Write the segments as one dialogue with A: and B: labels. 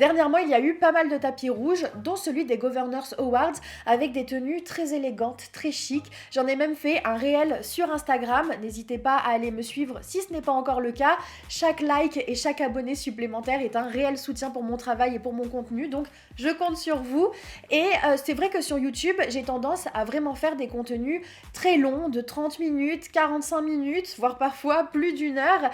A: Dernièrement, il y a eu pas mal de tapis rouges, dont celui des Governors Awards, avec des tenues très élégantes, très chic. J'en ai même fait un réel sur Instagram. N'hésitez pas à aller me suivre si ce n'est pas encore le cas. Chaque like et chaque abonné supplémentaire est un réel soutien pour mon travail et pour mon contenu, donc je compte sur vous. Et c'est vrai que sur YouTube, j'ai tendance à vraiment faire des contenus très longs, de 30 minutes, 45 minutes, voire parfois plus d'une heure,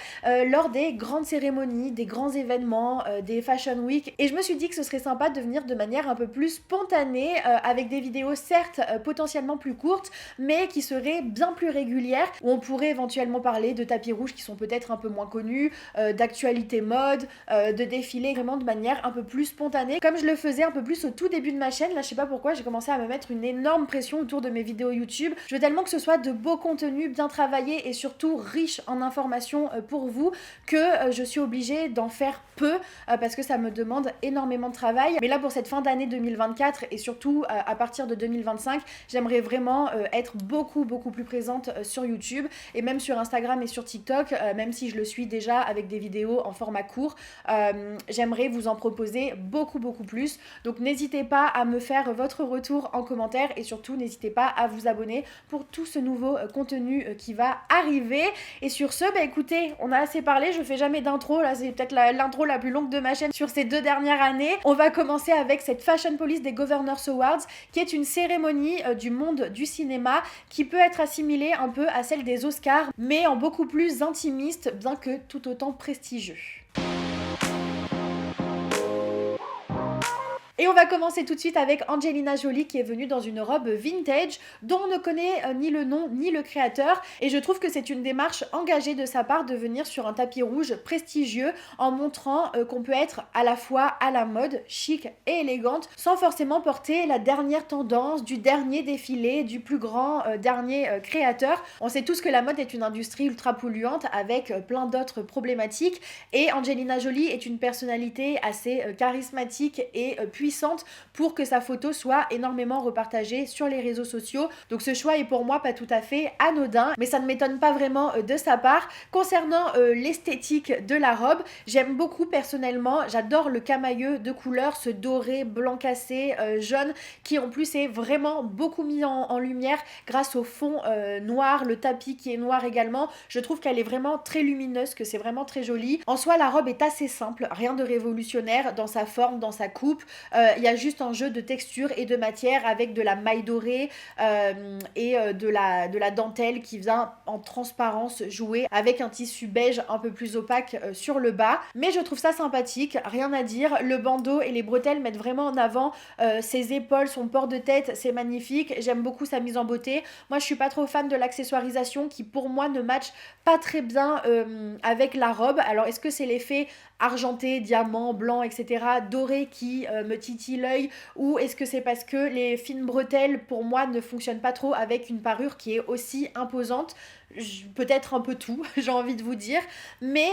A: lors des grandes cérémonies, des grands événements, des Fashion Week. Et je me suis dit que ce serait sympa de venir de manière un peu plus spontanée, avec des vidéos certes potentiellement plus courtes, mais qui seraient bien plus régulières, où on pourrait éventuellement parler de tapis rouges qui sont peut-être un peu moins connus, d'actualité mode, de défilés vraiment de manière un peu plus spontanée, comme je le faisais un peu plus au tout début de ma chaîne. Là, je sais pas pourquoi, j'ai commencé à me mettre une énorme pression autour de mes vidéos YouTube. Je veux tellement que ce soit de beaux contenus, bien travaillés et surtout riches en informations pour vous, que je suis obligée d'en faire peu, parce que ça me demande énormément de travail. Mais là, pour cette fin d'année 2024 et surtout à partir de 2025, j'aimerais vraiment être beaucoup plus présente sur YouTube et même sur Instagram et sur TikTok, même si je le suis déjà avec des vidéos en format court. J'aimerais vous en proposer beaucoup plus. Donc n'hésitez pas à me faire votre retour en commentaire et surtout n'hésitez pas à vous abonner pour tout ce nouveau contenu qui va arriver. Et sur ce, bah écoutez, on a assez parlé, je fais jamais d'intro, là c'est peut-être l'intro la plus longue de ma chaîne sur ces 2 dernières années. On va commencer avec cette Fashion Police des Governors Awards, qui est une cérémonie du monde du cinéma qui peut être assimilée un peu à celle des Oscars, mais en beaucoup plus intimiste, bien que tout autant prestigieux. Et on va commencer tout de suite avec Angelina Jolie qui est venue dans une robe vintage dont on ne connaît ni le nom ni le créateur, et je trouve que c'est une démarche engagée de sa part de venir sur un tapis rouge prestigieux en montrant qu'on peut être à la fois à la mode, chic et élégante sans forcément porter la dernière tendance du dernier défilé du plus grand dernier créateur. On sait tous que la mode est une industrie ultra polluante avec plein d'autres problématiques, et Angelina Jolie est une personnalité assez charismatique et puissante pour que sa photo soit énormément repartagée sur les réseaux sociaux. Donc ce choix est pour moi pas tout à fait anodin, mais ça ne m'étonne pas vraiment de sa part. Concernant l'esthétique de la robe, j'aime beaucoup personnellement, j'adore le camailleux de couleur, ce doré, blanc cassé, jaune, qui en plus est vraiment beaucoup mis en lumière grâce au fond noir, le tapis qui est noir également. Je trouve qu'elle est vraiment très lumineuse, que c'est vraiment très joli. En soi, la robe est assez simple, rien de révolutionnaire dans sa forme, dans sa coupe. Il y a juste un jeu de texture et de matière avec de la maille dorée et de la dentelle qui vient en transparence jouer avec un tissu beige un peu plus opaque sur le bas. Mais je trouve ça sympathique, rien à dire. Le bandeau et les bretelles mettent vraiment en avant ses épaules, son port de tête, c'est magnifique. J'aime beaucoup sa mise en beauté. Moi, je suis pas trop fan de l'accessoirisation qui, pour moi, ne match pas très bien avec la robe. Alors, est-ce que c'est l'effet argenté, diamant, blanc, etc., doré qui me titille l'œil, ou est-ce que c'est parce que les fines bretelles pour moi ne fonctionnent pas trop avec une parure qui est aussi imposante? Peut-être un peu tout, j'ai envie de vous dire, mais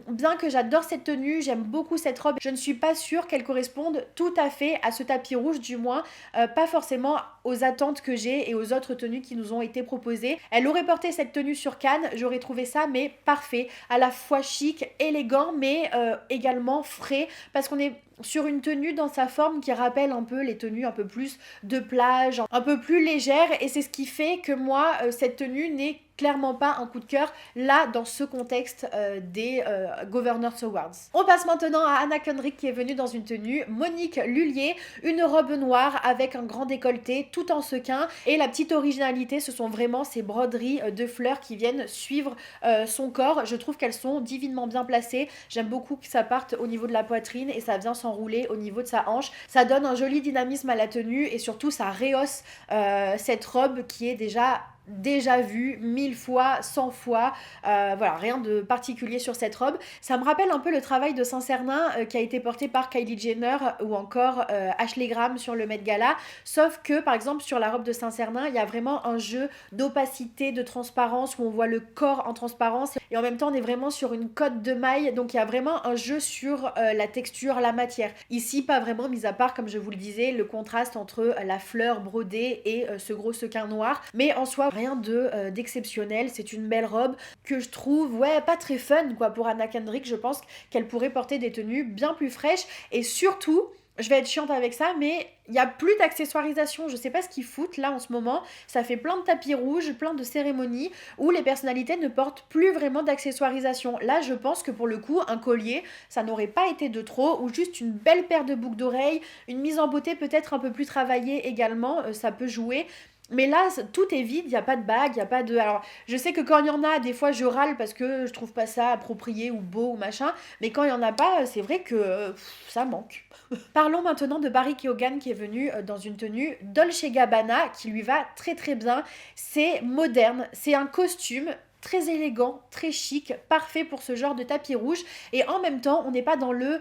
A: bien que j'adore cette tenue, j'aime beaucoup cette robe, je ne suis pas sûre qu'elle corresponde tout à fait à ce tapis rouge, du moins pas forcément aux attentes que j'ai et aux autres tenues qui nous ont été proposées. Elle aurait porté cette tenue sur Cannes, j'aurais trouvé ça mais parfait, à la fois chic, élégant, mais également frais, parce qu'on est sur une tenue dans sa forme qui rappelle un peu les tenues un peu plus de plage, un peu plus légères, et c'est ce qui fait que moi cette tenue n'est clairement pas un coup de cœur là dans ce contexte des Governors Awards. On passe maintenant à Anna Kendrick qui est venue dans une tenue Monique Lhuillier, une robe noire avec un grand décolleté tout en sequin, et la petite originalité ce sont vraiment ces broderies de fleurs qui viennent suivre son corps. Je trouve qu'elles sont divinement bien placées, j'aime beaucoup que ça parte au niveau de la poitrine et ça vient s'enrouler au niveau de sa hanche, ça donne un joli dynamisme à la tenue et surtout ça rehausse cette robe qui est déjà vu 1000 fois, 100 fois, voilà, rien de particulier sur cette robe. Ça me rappelle un peu le travail de Saint-Cernin qui a été porté par Kylie Jenner ou encore Ashley Graham sur le Met Gala, sauf que par exemple sur la robe de Saint-Cernin il y a vraiment un jeu d'opacité, de transparence où on voit le corps en transparence et en même temps on est vraiment sur une cotte de maille, donc il y a vraiment un jeu sur la texture, la matière. Ici pas vraiment, mis à part comme je vous le disais le contraste entre la fleur brodée et ce gros sequin noir, mais en soi rien d'exceptionnel. C'est une belle robe que je trouve, ouais, pas très fun, quoi, pour Anna Kendrick. Je pense qu'elle pourrait porter des tenues bien plus fraîches. Et surtout, je vais être chiante avec ça, mais il y a plus d'accessoirisation. Je sais pas ce qu'ils foutent là en ce moment. Ça fait plein de tapis rouges, plein de cérémonies où les personnalités ne portent plus vraiment d'accessoirisation. Là, je pense que pour le coup, un collier, ça n'aurait pas été de trop, ou juste une belle paire de boucles d'oreilles, une mise en beauté peut-être un peu plus travaillée également, ça peut jouer. Mais là, tout est vide, il n'y a pas de bague, il n'y a pas de... Alors, je sais que quand il y en a, des fois, je râle parce que je trouve pas ça approprié ou beau ou machin. Mais quand il n'y en a pas, c'est vrai que ça manque. Parlons maintenant de Barry Keoghan qui est venu dans une tenue Dolce Gabbana qui lui va très très bien. C'est moderne, c'est un costume très élégant, très chic, parfait pour ce genre de tapis rouge. Et en même temps, on n'est pas dans le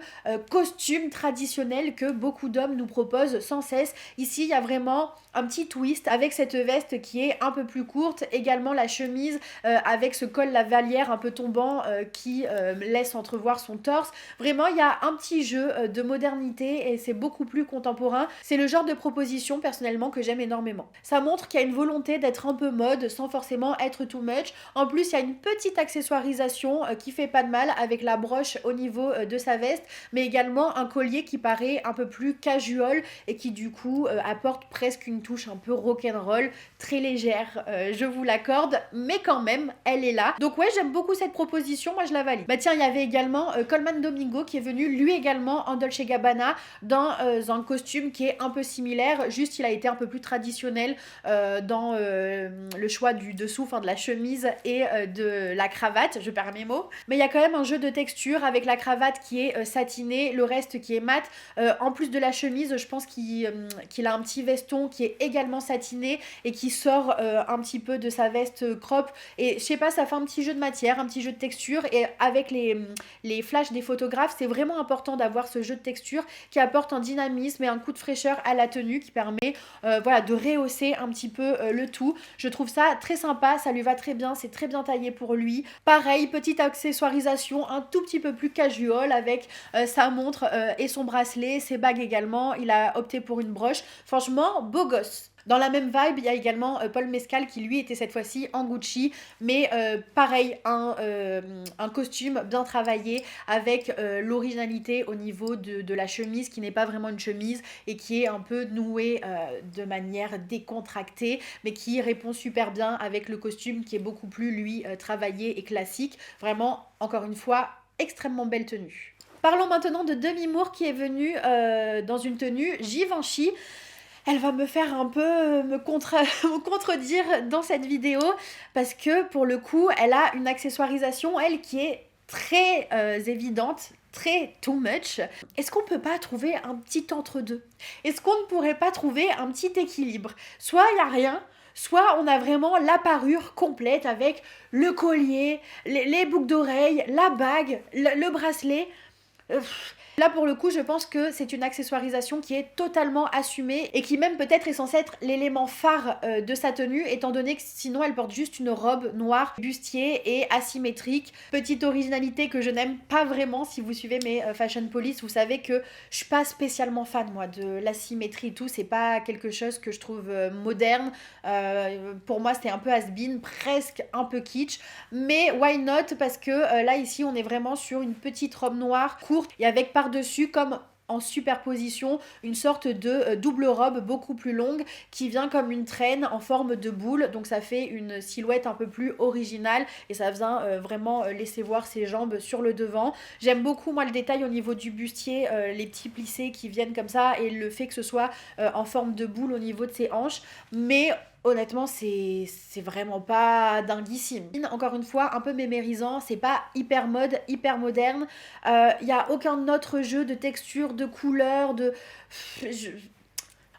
A: costume traditionnel que beaucoup d'hommes nous proposent sans cesse. Ici, il y a vraiment un petit twist avec cette veste qui est un peu plus courte, également la chemise avec ce col lavalière un peu tombant qui laisse entrevoir son torse. Vraiment, il y a un petit jeu de modernité et c'est beaucoup plus contemporain. C'est le genre de proposition personnellement que j'aime énormément. Ça montre qu'il y a une volonté d'être un peu mode sans forcément être too much. En plus, il y a une petite accessoirisation qui fait pas de mal avec la broche au niveau de sa veste, mais également un collier qui paraît un peu plus casual et qui du coup apporte presque une touche un peu rock'n'roll, très légère, je vous l'accorde, mais quand même, elle est là. Donc ouais, j'aime beaucoup cette proposition, moi je la valide. Bah tiens, il y avait également Colman Domingo qui est venu lui également en Dolce Gabbana dans un costume qui est un peu similaire, juste il a été un peu plus traditionnel dans le choix du dessous, enfin de la chemise et de la cravate, je perds mes mots. Mais il y a quand même un jeu de texture avec la cravate qui est satinée, le reste qui est mat. En plus de la chemise, je pense qu'il a un petit veston qui est également satiné et qui sort un petit peu de sa veste crop. Et je sais pas, ça fait un petit jeu de matière, un petit jeu de texture. Et avec les flashs des photographes, c'est vraiment important d'avoir ce jeu de texture qui apporte un dynamisme et un coup de fraîcheur à la tenue qui permet voilà, de rehausser un petit peu le tout. Je trouve ça très sympa, ça lui va très bien, c'est très bien taillé pour lui. Pareil, petite accessoirisation un tout petit peu plus casual avec sa montre et son bracelet, ses bagues également. Il a opté pour une broche. Franchement, beau gosse. Dans la même vibe, il y a également Paul Mescal qui lui était cette fois-ci en Gucci, mais pareil, un costume bien travaillé avec l'originalité au niveau de la chemise qui n'est pas vraiment une chemise et qui est un peu nouée de manière décontractée, mais qui répond super bien avec le costume qui est beaucoup plus lui travaillé et classique. Vraiment, encore une fois, extrêmement belle tenue. Parlons maintenant de Demi Moore qui est venue dans une tenue Givenchy. Elle va me faire un peu me contredire dans cette vidéo parce que pour le coup, elle a une accessoirisation, elle, qui est très évidente, très too much. Est-ce qu'on peut pas trouver un petit entre-deux? Est-ce qu'on ne pourrait pas trouver un petit équilibre? Soit il n'y a rien, soit on a vraiment la parure complète avec le collier, les boucles d'oreilles, la bague, le bracelet. Là pour le coup je pense que c'est une accessoirisation qui est totalement assumée et qui même peut-être est censée être l'élément phare de sa tenue étant donné que sinon elle porte juste une robe noire bustier et asymétrique. Petite originalité que je n'aime pas vraiment. Si vous suivez mes Fashion Police, vous savez que je suis pas spécialement fan moi de l'asymétrie et tout, c'est pas quelque chose que je trouve moderne. Pour moi c'était un peu has-been, presque un peu kitsch, mais why not, parce que là ici on est vraiment sur une petite robe noire courte et avec par-dessus comme en superposition une sorte de double robe beaucoup plus longue qui vient comme une traîne en forme de boule, donc ça fait une silhouette un peu plus originale et ça vient vraiment laisser voir ses jambes sur le devant. J'aime beaucoup moi le détail au niveau du bustier, les petits plissés qui viennent comme ça et le fait que ce soit en forme de boule au niveau de ses hanches, mais honnêtement, c'est vraiment pas dinguissime. Encore une fois, un peu mémérisant, c'est pas hyper mode, hyper moderne. Y a aucun autre jeu de texture, de couleur,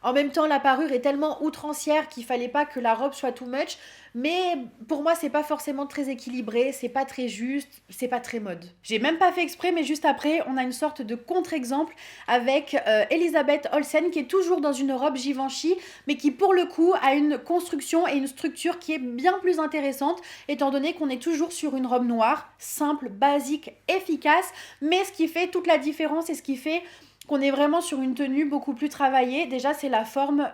A: En même temps, la parure est tellement outrancière qu'il fallait pas que la robe soit too much. Mais pour moi, c'est pas forcément très équilibré, c'est pas très juste, c'est pas très mode. J'ai même pas fait exprès, mais juste après, on a une sorte de contre-exemple avec Elisabeth Olsen qui est toujours dans une robe Givenchy, mais qui pour le coup a une construction et une structure qui est bien plus intéressante, étant donné qu'on est toujours sur une robe noire, simple, basique, efficace, mais ce qui fait toute la différence et ce qui fait qu'on est vraiment sur une tenue beaucoup plus travaillée. Déjà, c'est la forme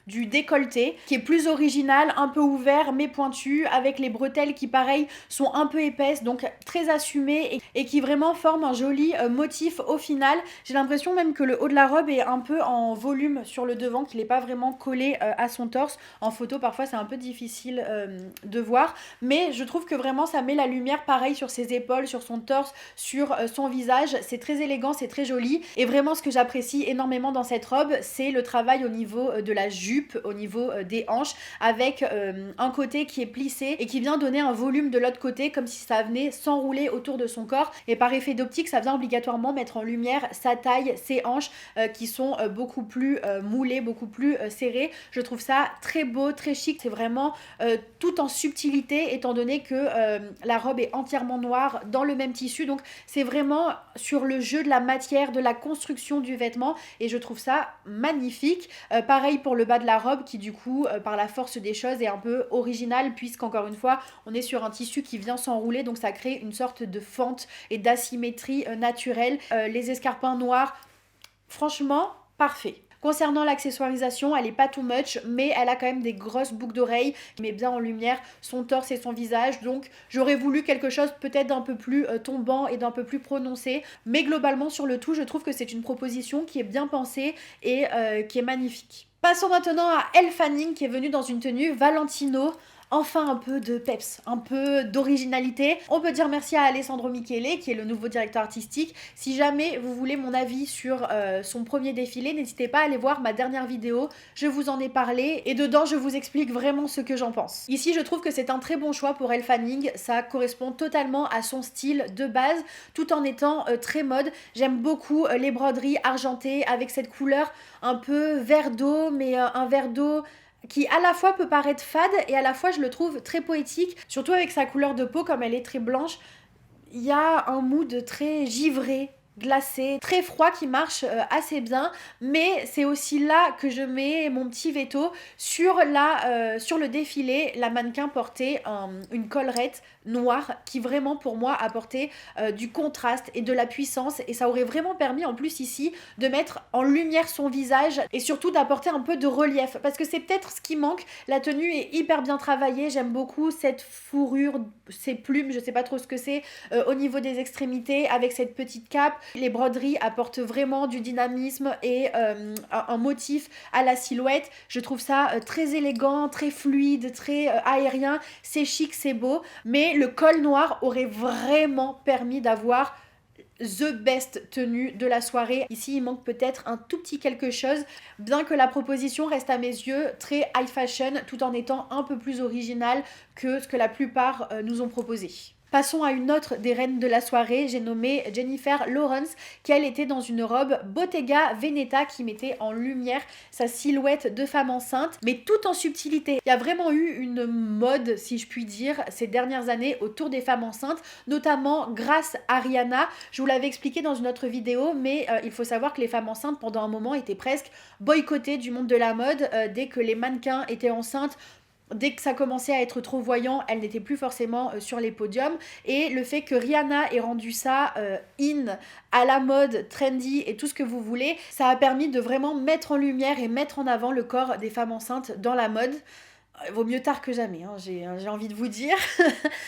A: du décolleté qui est plus original, un peu ouvert mais pointu, avec les bretelles qui pareil sont un peu épaisses, donc très assumées et qui vraiment forment un joli motif au final. J'ai l'impression même que le haut de la robe est un peu en volume sur le devant, qu'il n'est pas vraiment collé à son torse. En photo parfois c'est un peu difficile de voir, mais je trouve que vraiment ça met la lumière pareil sur ses épaules, sur son torse, sur son visage. C'est très élégant, c'est très joli, et vraiment ce que j'apprécie énormément dans cette robe, c'est le travail au niveau de la jupe, au niveau des hanches, avec un côté qui est plissé et qui vient donner un volume de l'autre côté, comme si ça venait s'enrouler autour de son corps, et par effet d'optique ça vient obligatoirement mettre en lumière sa taille, ses hanches qui sont beaucoup plus moulées, beaucoup plus serrées. Je trouve ça très beau, très chic, c'est vraiment tout en subtilité, étant donné que la robe est entièrement noire dans le même tissu, donc c'est vraiment sur le jeu de la matière, de la construction du vêtement, et je trouve ça magnifique. Pareil pour le bas de la robe qui du coup par la force des choses est un peu original, puisqu'encore une fois on est sur un tissu qui vient s'enrouler, donc ça crée une sorte de fente et d'asymétrie naturelle. Les escarpins noirs, franchement parfait. Concernant l'accessoirisation, elle est pas too much, mais elle a quand même des grosses boucles d'oreilles qui met bien en lumière son torse et son visage, donc j'aurais voulu quelque chose peut-être d'un peu plus tombant et d'un peu plus prononcé, mais globalement sur le tout je trouve que c'est une proposition qui est bien pensée et qui est magnifique. Passons maintenant à Elle Fanning qui est venue dans une tenue Valentino. Enfin un peu de peps, un peu d'originalité. On peut dire merci à Alessandro Michele qui est le nouveau directeur artistique. Si jamais vous voulez mon avis sur son premier défilé, n'hésitez pas à aller voir ma dernière vidéo, je vous en ai parlé et dedans je vous explique vraiment ce que j'en pense. Ici je trouve que c'est un très bon choix pour Elle Fanning, ça correspond totalement à son style de base tout en étant très mode. J'aime beaucoup les broderies argentées avec cette couleur un peu vert d'eau, mais un vert d'eau qui à la fois peut paraître fade et à la fois je le trouve très poétique, surtout avec sa couleur de peau comme elle est très blanche. Il y a un mood très givré, glacé, très froid qui marche assez bien, mais c'est aussi là que je mets mon petit veto sur le défilé. La mannequin portait une collerette noire qui vraiment pour moi apportait du contraste et de la puissance, et ça aurait vraiment permis en plus ici de mettre en lumière son visage et surtout d'apporter un peu de relief, parce que c'est peut-être ce qui manque. La tenue est hyper bien travaillée, j'aime beaucoup cette fourrure, ces plumes, je sais pas trop ce que c'est, au niveau des extrémités avec cette petite cape. Les broderies apportent vraiment du dynamisme et un motif à la silhouette. Je trouve ça très élégant, très fluide, très aérien, c'est chic, c'est beau, mais le col noir aurait vraiment permis d'avoir the best tenue de la soirée. Ici, il manque peut-être un tout petit quelque chose, bien que la proposition reste à mes yeux très high fashion, tout en étant un peu plus originale que ce que la plupart nous ont proposé. Passons à une autre des reines de la soirée, j'ai nommé Jennifer Lawrence, qui elle était dans une robe Bottega Veneta qui mettait en lumière sa silhouette de femme enceinte, mais tout en subtilité. Il y a vraiment eu une mode, si je puis dire, ces dernières années autour des femmes enceintes, notamment grâce à Rihanna. Je vous l'avais expliqué dans une autre vidéo, mais il faut savoir que les femmes enceintes pendant un moment étaient presque boycottées du monde de la mode. Dès que les mannequins étaient enceintes, dès que ça commençait à être trop voyant, elle n'était plus forcément sur les podiums, et le fait que Rihanna ait rendu ça in, à la mode, trendy et tout ce que vous voulez, ça a permis de vraiment mettre en lumière et mettre en avant le corps des femmes enceintes dans la mode. Vaut mieux tard que jamais, hein, j'ai envie de vous dire.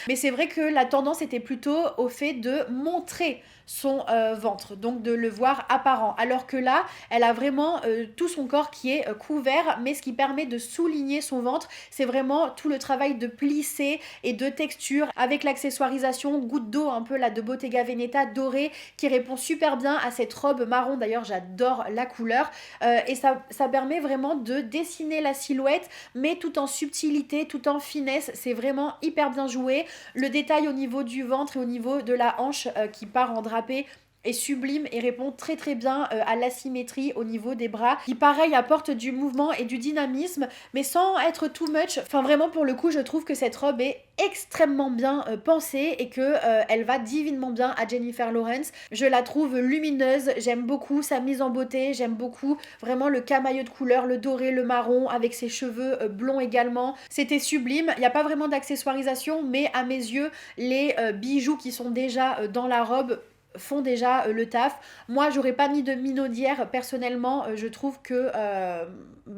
A: Mais c'est vrai que la tendance était plutôt au fait de montrer son ventre, donc de le voir apparent. Alors que là, elle a vraiment tout son corps qui est couvert, mais ce qui permet de souligner son ventre, c'est vraiment tout le travail de plissé et de texture, avec l'accessoirisation goutte d'eau un peu là de Bottega Veneta dorée, qui répond super bien à cette robe marron. D'ailleurs, j'adore la couleur. Et ça permet vraiment de dessiner la silhouette, mais tout en subtilité, tout en finesse. C'est vraiment hyper bien joué. Le détail au niveau du ventre et au niveau de la hanche qui part en drapé est sublime et répond très très bien à l'asymétrie au niveau des bras, qui pareil apporte du mouvement et du dynamisme, mais sans être too much. Enfin vraiment pour le coup je trouve que cette robe est extrêmement bien pensée et que elle va divinement bien à Jennifer Lawrence. Je la trouve lumineuse, j'aime beaucoup sa mise en beauté, j'aime beaucoup vraiment le camailleux de couleur, le doré, le marron, avec ses cheveux blonds également. C'était sublime. Il n'y a pas vraiment d'accessoirisation, mais à mes yeux les bijoux qui sont déjà dans la robe font déjà le taf. Moi, j'aurais pas mis de minaudière. Personnellement, je trouve que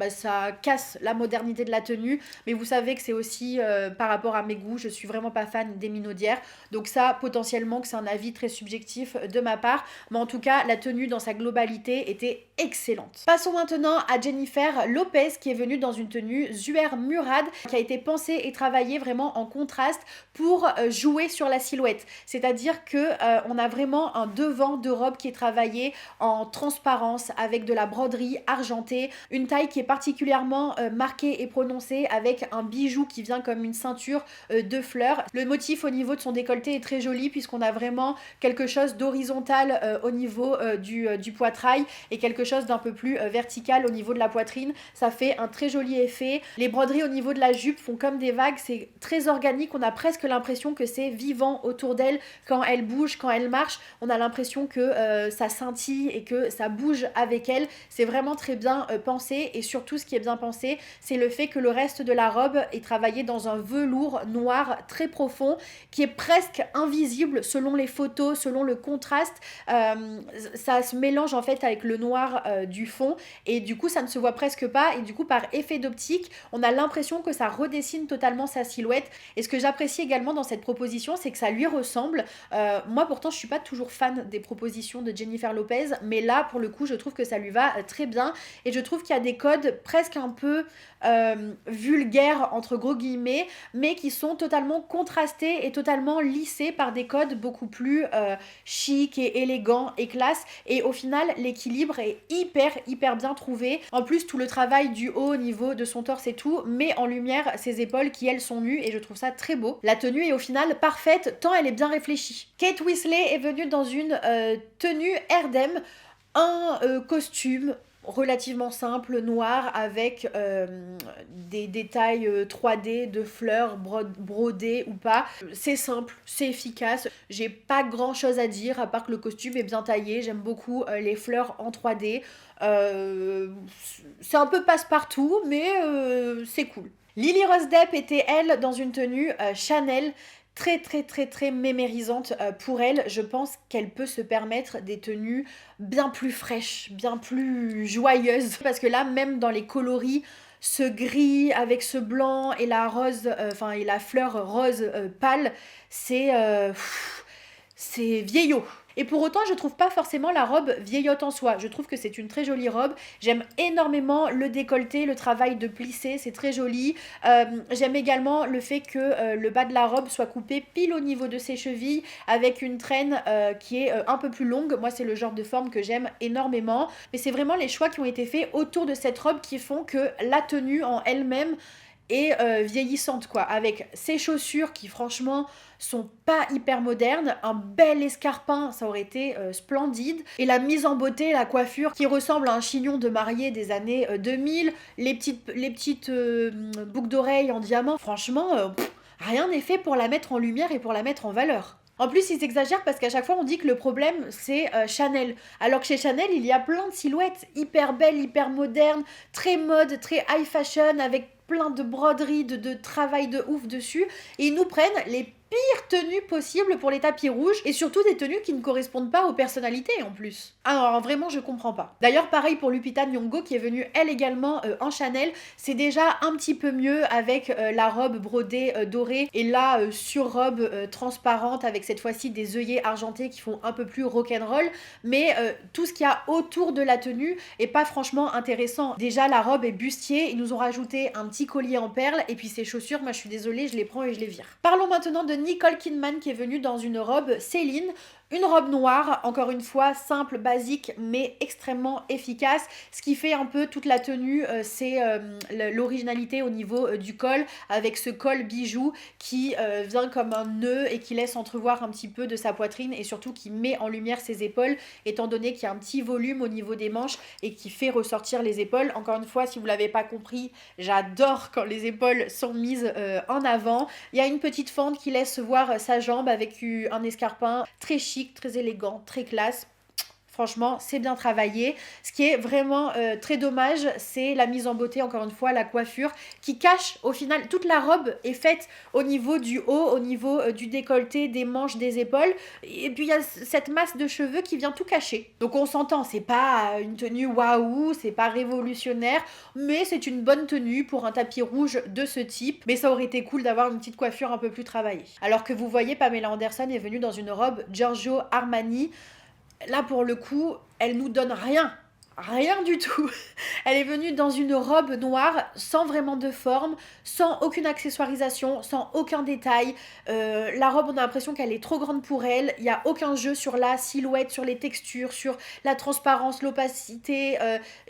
A: ça casse la modernité de la tenue. Mais vous savez que c'est aussi par rapport à mes goûts. Je suis vraiment pas fan des minaudières. Donc ça, potentiellement, que c'est un avis très subjectif de ma part. Mais en tout cas, la tenue dans sa globalité était excellente. Passons maintenant à Jennifer Lopez qui est venue dans une tenue Zuer Murad qui a été pensée et travaillée vraiment en contraste pour jouer sur la silhouette. C'est-à-dire que on a vraiment un devant de robe qui est travaillé en transparence avec de la broderie argentée, une taille qui est particulièrement marquée et prononcée avec un bijou qui vient comme une ceinture de fleurs. Le motif au niveau de son décolleté est très joli puisqu'on a vraiment quelque chose d'horizontal au niveau du poitrail et quelque chose d'un peu plus vertical au niveau de la poitrine. Ça fait un très joli effet. Les broderies au niveau de la jupe font comme des vagues, c'est très organique, on a presque l'impression que c'est vivant autour d'elle quand elle bouge, quand elle marche, on a l'impression que ça scintille et que ça bouge avec elle. C'est vraiment très bien pensé et surtout ce qui est bien pensé, c'est le fait que le reste de la robe est travaillé dans un velours noir très profond qui est presque invisible selon les photos, selon le contraste. Ça se mélange en fait avec le noir du fond et du coup ça ne se voit presque pas et du coup par effet d'optique on a l'impression que ça redessine totalement sa silhouette. Et ce que j'apprécie également dans cette proposition, c'est que ça lui ressemble. Moi pourtant je suis pas toujours fan des propositions de Jennifer Lopez, mais là pour le coup je trouve que ça lui va très bien et je trouve qu'il y a des codes presque un peu vulgaires entre gros guillemets, mais qui sont totalement contrastés et totalement lissés par des codes beaucoup plus chic et élégant et classe. Et au final l'équilibre est hyper bien trouvé. En plus tout le travail du haut au niveau de son torse et tout met en lumière ses épaules qui elles sont nues et je trouve ça très beau. La tenue est au final parfaite tant elle est bien réfléchie. Kate Winslet est venue dans une tenue Erdem, un costume relativement simple, noir, avec des détails 3D de fleurs brodées ou pas. C'est simple, c'est efficace. J'ai pas grand chose à dire à part que le costume est bien taillé. J'aime beaucoup les fleurs en 3D. C'est un peu passe-partout, mais c'est cool. Lily Rose Depp était, elle, dans une tenue Chanel très mémérisante pour elle. Je pense qu'elle peut se permettre des tenues bien plus fraîches, bien plus joyeuses. Parce que là, même dans les coloris, ce gris avec ce blanc et la rose, et la fleur rose pâle, c'est vieillot. Et pour autant, je trouve pas forcément la robe vieillotte en soi. Je trouve que c'est une très jolie robe. J'aime énormément le décolleté, le travail de plissé, c'est très joli. J'aime également le fait que le bas de la robe soit coupé pile au niveau de ses chevilles avec une traîne qui est un peu plus longue. Moi, c'est le genre de forme que j'aime énormément. Mais c'est vraiment les choix qui ont été faits autour de cette robe qui font que la tenue en elle-même et vieillissante quoi, avec ses chaussures qui franchement sont pas hyper modernes, un bel escarpin ça aurait été splendide, et la mise en beauté, la coiffure qui ressemble à un chignon de mariée des années 2000, les petites boucles d'oreilles en diamant, franchement rien n'est fait pour la mettre en lumière et pour la mettre en valeur. En plus, ils exagèrent parce qu'à chaque fois, on dit que le problème, c'est Chanel. Alors que chez Chanel, il y a plein de silhouettes hyper belles, hyper modernes, très mode, très high fashion, avec plein de broderies, de travail de ouf dessus. Et ils nous prennent les pires tenues possibles pour les tapis rouges et surtout des tenues qui ne correspondent pas aux personnalités en plus. Alors vraiment je comprends pas. D'ailleurs pareil pour Lupita Nyong'o qui est venue elle également en Chanel, c'est déjà un petit peu mieux avec la robe brodée dorée et la surrobe transparente avec cette fois-ci des œillets argentés qui font un peu plus rock'n'roll, mais tout ce qu'il y a autour de la tenue est pas franchement intéressant. Déjà la robe est bustier, ils nous ont rajouté un petit collier en perles et puis ces chaussures, moi je suis désolée, je les prends et je les vire. Parlons maintenant de Nicole Kidman qui est venue dans une robe Céline, une robe noire, encore une fois simple, basique, mais extrêmement efficace. Ce qui fait un peu toute la tenue, c'est l'originalité au niveau du col, avec ce col bijou qui vient comme un nœud et qui laisse entrevoir un petit peu de sa poitrine et surtout qui met en lumière ses épaules, étant donné qu'il y a un petit volume au niveau des manches et qui fait ressortir les épaules. Encore une fois, si vous ne l'avez pas compris, j'adore quand les épaules sont mises en avant. Il y a une petite fente qui laisse voir sa jambe avec un escarpin très chic, très élégant, très classe. Franchement, c'est bien travaillé. Ce qui est vraiment très dommage, c'est la mise en beauté, encore une fois, la coiffure, qui cache au final, toute la robe est faite au niveau du haut, au niveau du décolleté, des manches, des épaules. Et puis il y a cette masse de cheveux qui vient tout cacher. Donc on s'entend, c'est pas une tenue waouh, c'est pas révolutionnaire, mais c'est une bonne tenue pour un tapis rouge de ce type. Mais ça aurait été cool d'avoir une petite coiffure un peu plus travaillée. Alors que vous voyez, Pamela Anderson est venue dans une robe Giorgio Armani. Là, pour le coup, elle nous donne rien. Rien du tout. Elle est venue dans une robe noire, sans vraiment de forme, sans aucune accessoirisation, sans aucun détail. La robe, on a l'impression qu'elle est trop grande pour elle. Il n'y a aucun jeu sur la silhouette, sur les textures, sur la transparence, l'opacité.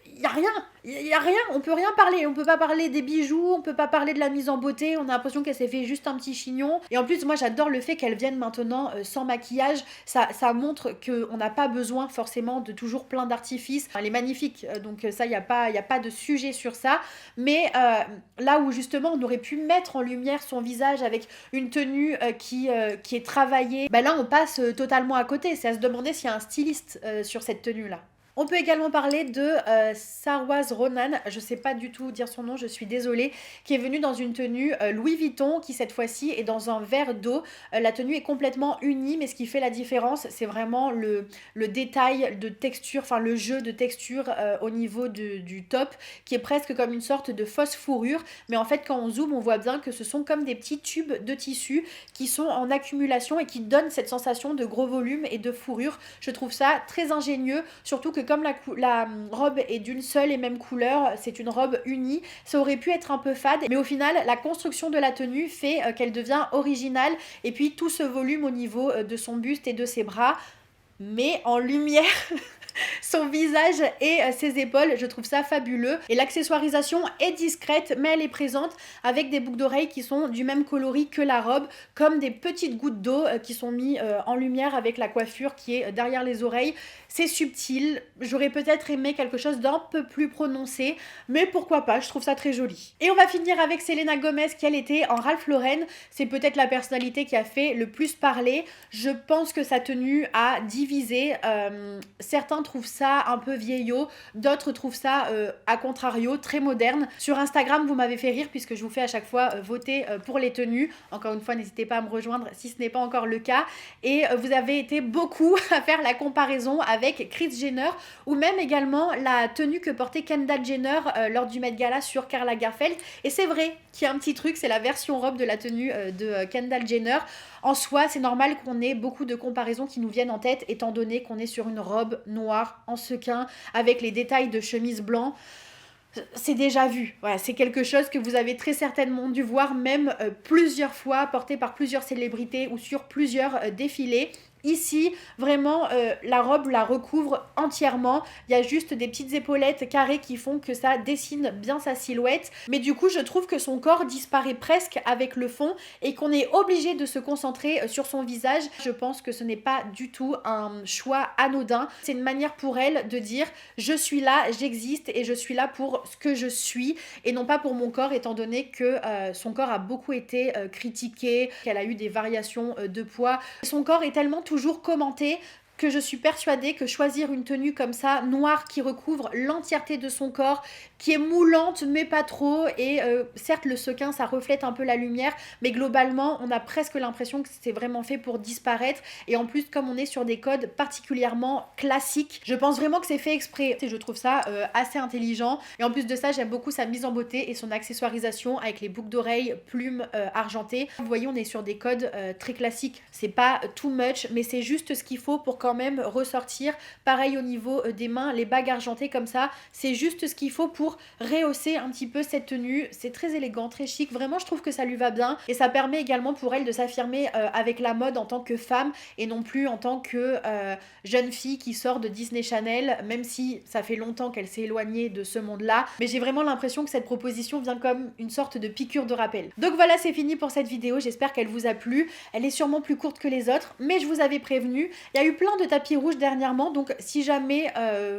A: Il n'y a rien. Il n'y a rien. On peut rien parler. On peut pas parler des bijoux, on peut pas parler de la mise en beauté. On a l'impression qu'elle s'est fait juste un petit chignon. Et en plus, moi, j'adore le fait qu'elle vienne maintenant sans maquillage. Ça montre qu'on n'a pas besoin forcément de toujours plein d'artifices. Elle est magnifique, donc ça, il n'y a pas de sujet sur ça. Mais là où justement, on aurait pu mettre en lumière son visage avec une tenue qui est travaillée, bah là, on passe totalement à côté. C'est à se demander s'il y a un styliste sur cette tenue-là. On peut également parler de Sarwaz Ronan, je sais pas du tout dire son nom, je suis désolée, qui est venue dans une tenue Louis Vuitton, qui cette fois-ci est dans un verre d'eau. La tenue est complètement unie, mais ce qui fait la différence, c'est vraiment le détail de texture, enfin le jeu de texture au niveau du top, qui est presque comme une sorte de fausse fourrure. Mais en fait, quand on zoome, on voit bien que ce sont comme des petits tubes de tissu qui sont en accumulation et qui donnent cette sensation de gros volume et de fourrure. Je trouve ça très ingénieux, surtout que comme la robe est d'une seule et même couleur, c'est une robe unie, ça aurait pu être un peu fade, mais au final, la construction de la tenue fait qu'elle devient originale, et puis tout ce volume au niveau de son buste et de ses bras, mais en lumière. Son visage et ses épaules, je trouve ça fabuleux. Et l'accessoirisation est discrète, mais elle est présente avec des boucles d'oreilles qui sont du même coloris que la robe, comme des petites gouttes d'eau qui sont mises en lumière avec la coiffure qui est derrière les oreilles. C'est subtil, j'aurais peut-être aimé quelque chose d'un peu plus prononcé, mais pourquoi pas, je trouve ça très joli. Et on va finir avec Selena Gomez qui elle était en Ralph Lauren. C'est peut-être la personnalité qui a fait le plus parler. Je pense que sa tenue a divisé. Certains trouvent ça un peu vieillot, d'autres trouvent ça à contrario très moderne. Sur Instagram, vous m'avez fait rire puisque je vous fais à chaque fois voter pour les tenues. Encore une fois, n'hésitez pas à me rejoindre si ce n'est pas encore le cas. Et vous avez été beaucoup à faire la comparaison avec Kris Jenner ou même également la tenue que portait Kendall Jenner lors du Met Gala sur Karl Lagerfeld. Et c'est vrai qu'il y a un petit truc, c'est la version robe de la tenue de Kendall Jenner. En soi, c'est normal qu'on ait beaucoup de comparaisons qui nous viennent en tête étant donné qu'on est sur une robe noire en sequin avec les détails de chemise blanc. C'est déjà vu, voilà, c'est quelque chose que vous avez très certainement dû voir même plusieurs fois, porté par plusieurs célébrités ou sur plusieurs défilés. Ici, vraiment, la robe la recouvre entièrement. Il y a juste des petites épaulettes carrées qui font que ça dessine bien sa silhouette. Mais du coup, je trouve que son corps disparaît presque avec le fond et qu'on est obligé de se concentrer sur son visage. Je pense que ce n'est pas du tout un choix anodin. C'est une manière pour elle de dire « je suis là, j'existe et je suis là pour ce que je suis » et non pas pour mon corps, étant donné que son corps a beaucoup été critiqué, qu'elle a eu des variations de poids. Son corps est tellement toujours commenté que je suis persuadée que choisir une tenue comme ça, noire, qui recouvre l'entièreté de son corps, qui est moulante mais pas trop, et certes le sequin ça reflète un peu la lumière, mais globalement on a presque l'impression que c'est vraiment fait pour disparaître, et en plus comme on est sur des codes particulièrement classiques, je pense vraiment que c'est fait exprès, et je trouve ça assez intelligent, et en plus de ça j'aime beaucoup sa mise en beauté et son accessoirisation avec les boucles d'oreilles, plumes argentées. Vous voyez, on est sur des codes très classiques, c'est pas too much, mais c'est juste ce qu'il faut pour quand même ressortir. Pareil au niveau des mains, les bagues argentées comme ça, c'est juste ce qu'il faut pour rehausser un petit peu cette tenue. C'est très élégant, très chic, vraiment je trouve que ça lui va bien, et ça permet également pour elle de s'affirmer avec la mode en tant que femme et non plus en tant que jeune fille qui sort de Disney Channel, même si ça fait longtemps qu'elle s'est éloignée de ce monde-là, mais j'ai vraiment l'impression que cette proposition vient comme une sorte de piqûre de rappel. Donc voilà, c'est fini pour cette vidéo, j'espère qu'elle vous a plu. Elle est sûrement plus courte que les autres, mais je vous avais prévenu, il y a eu plein plein de tapis rouges dernièrement, donc si jamais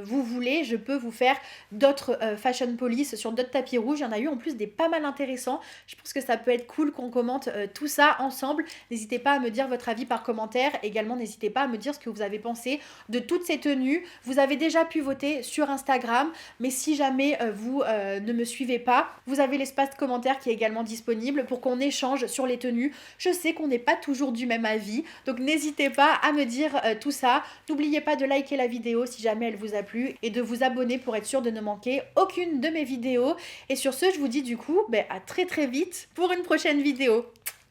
A: vous voulez, je peux vous faire d'autres fashion police sur d'autres tapis rouges. Il y en a eu en plus des pas mal intéressants. Je pense que ça peut être cool qu'on commente tout ça ensemble. N'hésitez pas à me dire votre avis par commentaire. Également, n'hésitez pas à me dire ce que vous avez pensé de toutes ces tenues. Vous avez déjà pu voter sur Instagram, mais si jamais vous ne me suivez pas, vous avez l'espace de commentaires qui est également disponible pour qu'on échange sur les tenues. Je sais qu'on n'est pas toujours du même avis, donc n'hésitez pas à me dire tout ça. N'oubliez pas de liker la vidéo si jamais elle vous a plu et de vous abonner pour être sûr de ne manquer aucune de mes vidéos. Et sur ce, je vous dis du coup à très très vite pour une prochaine vidéo.